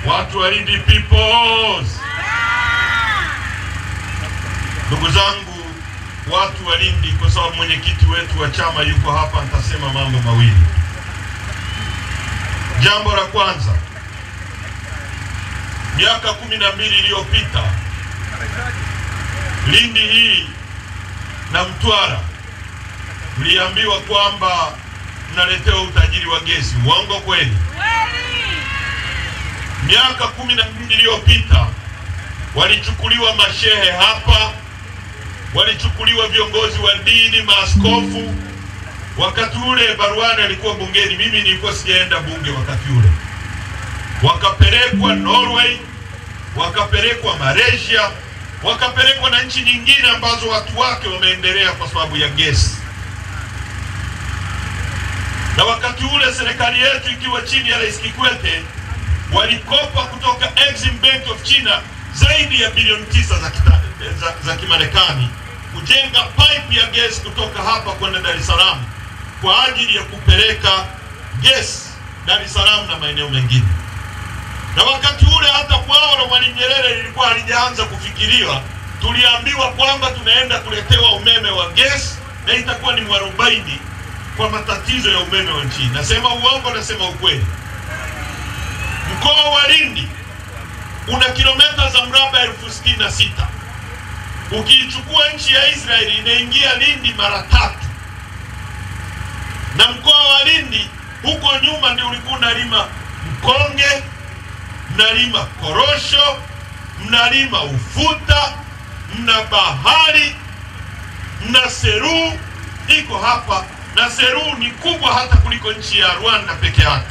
Watu wa Lindi peoples. Ndugu zangu, watu wa Lindi, kwa sababu mwenyekiti wetu wa chama yuko hapa, nitasema mambo mawili. Jambo la kwanza, miaka 12 iliyopita Lindi hii na Mtwara mliambiwa kwamba mnaletewa utajiri wa gesi. Uongo kweli? Miaka 12 iliyopita walichukuliwa mashehe hapa, walichukuliwa viongozi wa dini, maaskofu. Wakati ule Barwani alikuwa bungeni, mimi nilikuwa sijaenda bunge wakati ule. Wakapelekwa Norway, wakapelekwa Malaysia, wakapelekwa na nchi nyingine ambazo watu wake wameendelea kwa sababu ya gesi. Na wakati ule serikali yetu ikiwa chini ya Rais Kikwete walikopa kutoka Exim Bank of China zaidi ya bilioni 9 za Kimarekani kujenga pipe ya gesi kutoka hapa kwenda Dar es Salaam kwa ajili ya kupeleka gesi Dar es Salaam na maeneo mengine. Na wakati ule hata bwawa la Mwalimu Nyerere lilikuwa halijaanza kufikiriwa. Tuliambiwa kwamba tunaenda kuletewa umeme wa gesi na itakuwa ni mwarobaini kwa matatizo ya umeme wa nchi. Nasema uongo, nasema ukweli? Mkoa wa Lindi una kilomita za mraba 66,000. Ukichukua nchi ya Israeli inaingia Lindi mara 3. Na mkoa wa Lindi huko nyuma ndio ulikuwa unalima mkonge, mnalima korosho, mnalima ufuta, mna bahari, mna Seru iko hapa, na Seru ni kubwa hata kuliko nchi ya Rwanda peke yake.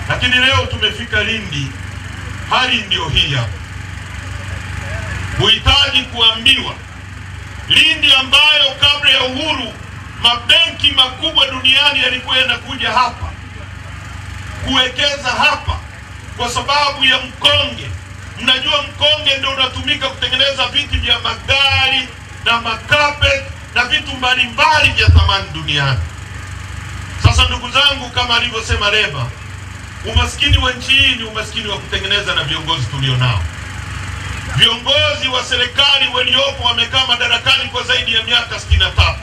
Lakini leo tumefika Lindi, hali ndio hii hapa. Huhitaji kuambiwa Lindi ambayo kabla ya uhuru mabenki makubwa duniani yalikuwa yanakuja hapa kuwekeza hapa kwa sababu ya mkonge. Mnajua mkonge ndio unatumika kutengeneza viti vya magari na makapet na vitu mbalimbali vya thamani duniani. Sasa ndugu zangu, kama alivyosema Lema, umaskini wa nchi hii ni umaskini wa kutengeneza na viongozi tulionao. Viongozi wa serikali waliopo wamekaa madarakani kwa zaidi ya miaka 63.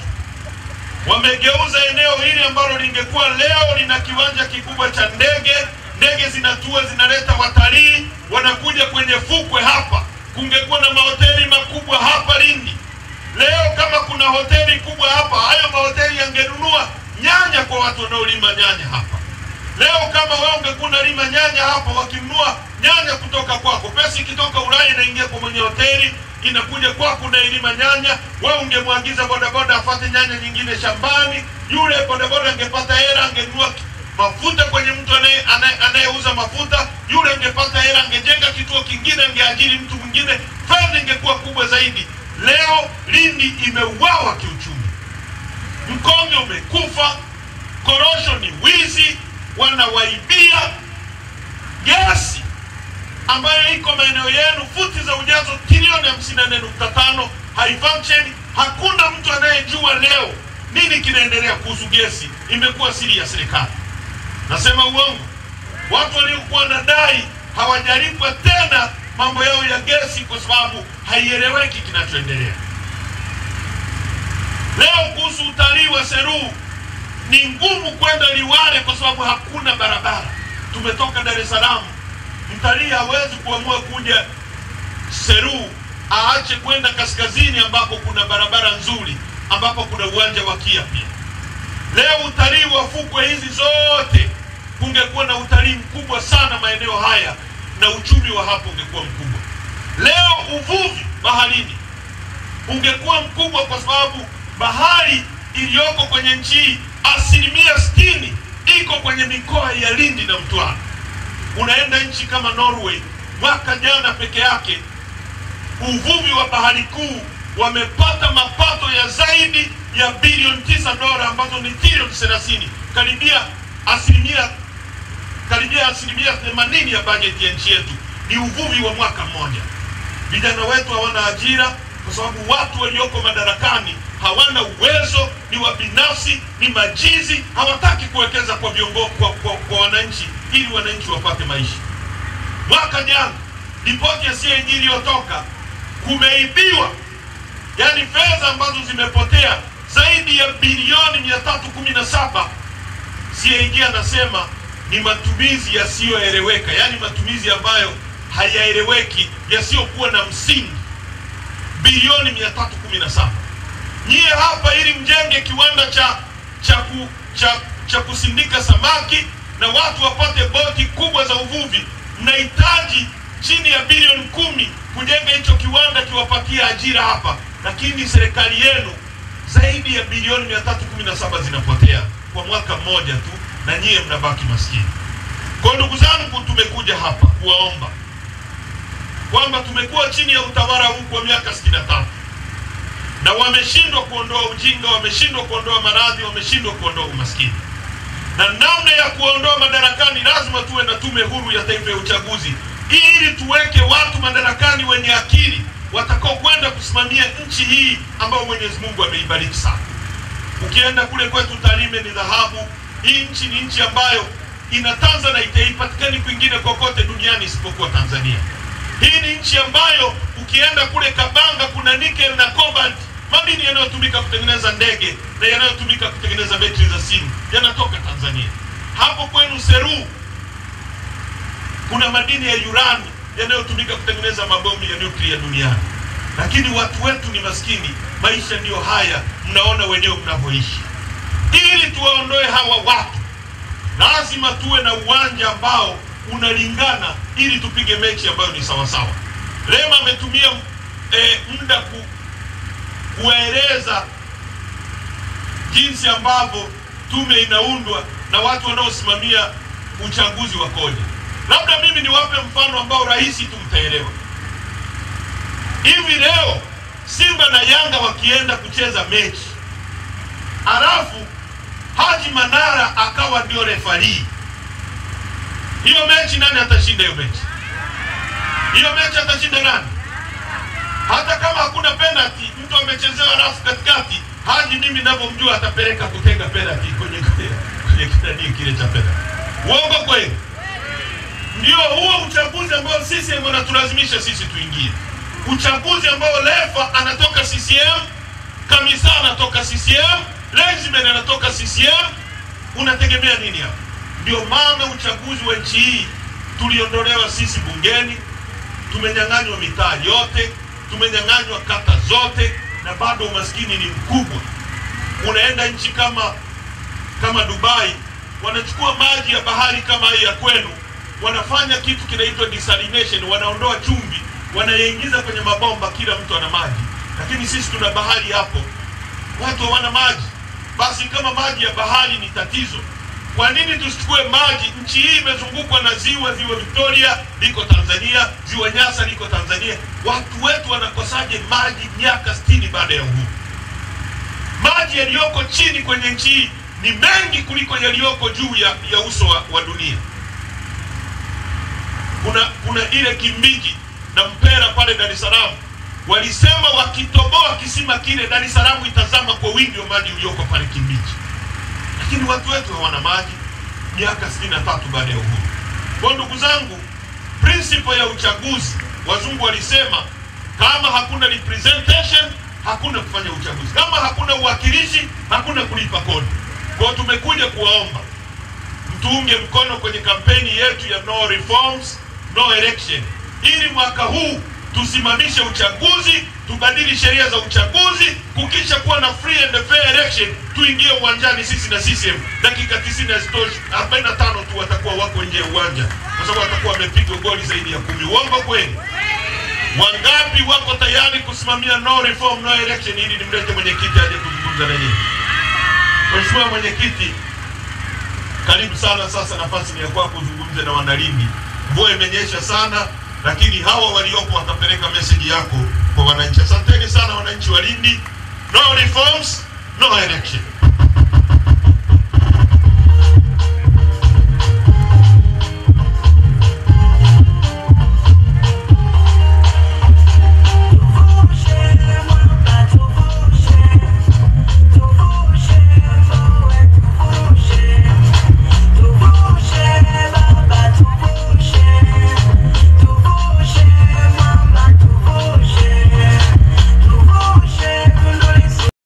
Wamegeuza eneo hili ambalo lingekuwa leo lina kiwanja kikubwa cha ndege, ndege zinatua zinaleta watalii, wanakuja kwenye fukwe hapa. Kungekuwa na mahoteli makubwa hapa Lindi. Leo kama kuna hoteli kubwa hapa, hayo mahoteli yangenunua nyanya kwa watu wanaolima nyanya hapa. Leo kama wewe ungekuwa unalima nyanya hapa, wakinunua nyanya kutoka kwako, pesa ikitoka Ulaya inaingia kwa mwenye hoteli, inakuja kwako na ilima nyanya. Wewe ungemwagiza bodaboda afate nyanya nyingine shambani, yule bodaboda angepata hela, angenunua mafuta kwenye mtu anayeuza mafuta, yule angepata hela, angejenga kituo kingine, angeajiri mtu mwingine, fedha ingekuwa kubwa zaidi. Leo Lindi imeuawa kiuchumi. Mkonge umekufa, korosho ni wizi, wanawaibia gesi ambayo iko maeneo yenu, futi za ujazo trilioni 54.5 haifunction. Hakuna mtu anayejua leo nini kinaendelea kuhusu gesi, imekuwa siri ya serikali. Nasema uongo? Watu waliokuwa wanadai hawajalipwa tena mambo yao ya gesi kwa sababu haieleweki kinachoendelea. Leo kuhusu utalii wa Seru, ni ngumu kwenda Liwale kwa sababu hakuna barabara. Tumetoka Dar es Salaam, mtalii hawezi kuamua kuja Seru aache kwenda kaskazini ambako kuna barabara nzuri, ambapo kuna uwanja wa Kia pia. Leo utalii wa fukwe hizi zote, kungekuwa na utalii mkubwa sana maeneo haya na uchumi wa hapo ungekuwa mkubwa. Leo uvuvi baharini ungekuwa mkubwa kwa sababu bahari iliyoko kwenye nchi 60% iko kwenye mikoa ya Lindi na Mtwara. Unaenda nchi kama Norway, mwaka jana peke yake uvuvi wa bahari kuu wamepata mapato ya zaidi ya bilioni 9 dola ambazo ni trilioni 30, karibia asilimia 80 ya bajeti ya nchi yetu ni uvuvi wa mwaka mmoja. Vijana wetu hawana ajira kwa sababu watu walioko madarakani hawana uwezo, ni wabinafsi, ni majizi, hawataki kuwekeza kwa viongozi, kwa wananchi ili wananchi wapate maisha. Mwaka jana ripoti ya CAG iliyotoka, kumeibiwa, yani fedha ambazo zimepotea zaidi ya bilioni 317. CAG anasema ni matumizi yasiyoeleweka, yani matumizi ambayo hayaeleweki, yasiyokuwa na msingi. Bilioni 317. Nyie hapa ili mjenge kiwanda cha kusindika samaki na watu wapate boti kubwa za uvuvi, mnahitaji chini ya bilioni 10 kujenga hicho kiwanda kiwapatia ajira hapa, lakini serikali yenu zaidi ya bilioni 317 zinapotea kwa mwaka mmoja tu, na nyie mnabaki maskini. Kwa ndugu zangu, tumekuja hapa kuwaomba kwamba tumekuwa chini ya utawala huu kwa miaka 63 na wameshindwa kuondoa ujinga, wameshindwa kuondoa maradhi, wameshindwa kuondoa umaskini. Na namna ya kuondoa madarakani, lazima tuwe na tume huru ya taifa ya uchaguzi, ili tuweke watu madarakani wenye akili, watakao kwenda kusimamia nchi hii ambayo Mwenyezi Mungu ameibariki sana. Ukienda kule kwetu Tarime ni dhahabu. Hii nchi ni nchi ambayo ina Tanzanite, haipatikani kwingine kokote duniani isipokuwa Tanzania. Hii ni nchi ambayo ukienda kule Kabanga kuna nickel na cobalt, madini yanayotumika kutengeneza ndege na yanayotumika kutengeneza betri za simu yanatoka Tanzania. Hapo kwenu Seru kuna madini ya urani yanayotumika kutengeneza mabomu ya nuclear duniani. Lakini watu wetu ni maskini, maisha ndiyo haya, mnaona wenyewe mnavyoishi. Ili tuwaondoe hawa watu, lazima tuwe na uwanja ambao unalingana, ili tupige mechi ambayo ni sawa sawa. Lema ametumia muda kueleza jinsi ambavyo tume inaundwa na watu wanaosimamia uchaguzi wakoje. Labda mimi niwape mfano ambao rahisi tumtaelewa. Hivi leo Simba na Yanga wakienda kucheza mechi, alafu Haji Manara akawa ndio refarii, hiyo mechi nani atashinda hiyo mechi? Hiyo mechi atashinda nani? Hata kama hakuna penalty, mtu amechezewa rafu katikati, Haji mimi ninavyomjua atapeleka kutenga penalty kwenye kile cha penalty. Uongo kweli? Ndio huo uchaguzi ambao sisi wanatulazimisha sisi tuingie. Uchaguzi ambao Lefa anatoka CCM, Kamisa anatoka CCM, Lensman anatoka CCM, unategemea nini hapo? Ndio maana uchaguzi wa nchi hii tuliondolewa sisi bungeni, tumenyang'anywa mitaa yote, tumenyang'anywa kata zote, na bado umaskini ni mkubwa. Unaenda nchi kama Dubai, wanachukua maji ya bahari kama hii ya kwenu, wanafanya kitu kinaitwa desalination, wanaondoa chumvi, wanayaingiza kwenye mabomba, kila mtu ana maji. Lakini sisi tuna bahari hapo, watu hawana maji. Basi kama maji ya bahari ni tatizo, kwa nini tusichukue maji? Nchi hii imezungukwa na ziwa Victoria liko Tanzania, ziwa Nyasa liko Tanzania. Watu wetu wanakosaje maji miaka 60 baada ya uhuru? Maji yaliyoko chini kwenye nchi hii ni mengi kuliko yaliyoko juu ya uso wa dunia. Kuna ile Kimbiji na Mpera pale Dar es Salaam, walisema wakitoboa kisima kile Dar es Salaam itazama kwa wingi wa maji ulioko pale Kimbiji. Lakini watu wetu hawana maji miaka 63 baada ya uhuru. Kwa ndugu zangu, principle ya uchaguzi, wazungu walisema kama hakuna representation hakuna kufanya uchaguzi, kama hakuna uwakilishi hakuna kulipa kodi. Kwa tumekuja kuwaomba mtuunge mkono kwenye kampeni yetu ya no reforms no election, ili mwaka huu tusimamishe uchaguzi, tubadili sheria za uchaguzi, kukisha kuwa na free and fair election, tuingie uwanjani sisi na CCM. Dakika 90 hazitoshi, 45 tu watakuwa wako nje ya uwanja, kwa sababu watakuwa wamepiga goli zaidi ya 10. Uongo kweli? Wangapi wako tayari kusimamia no reform no election, ili nimlete mwenyekiti aje kuzungumza na nyinyi? Mheshimiwa mwenyekiti, karibu sana. Sasa nafasi ni ya kwako kuzungumza na wanalindi. Mvua imenyesha sana, lakini hawa waliopo watapeleka message yako kwa wananchi. Asanteni sana wananchi wa Lindi. No reforms, no election.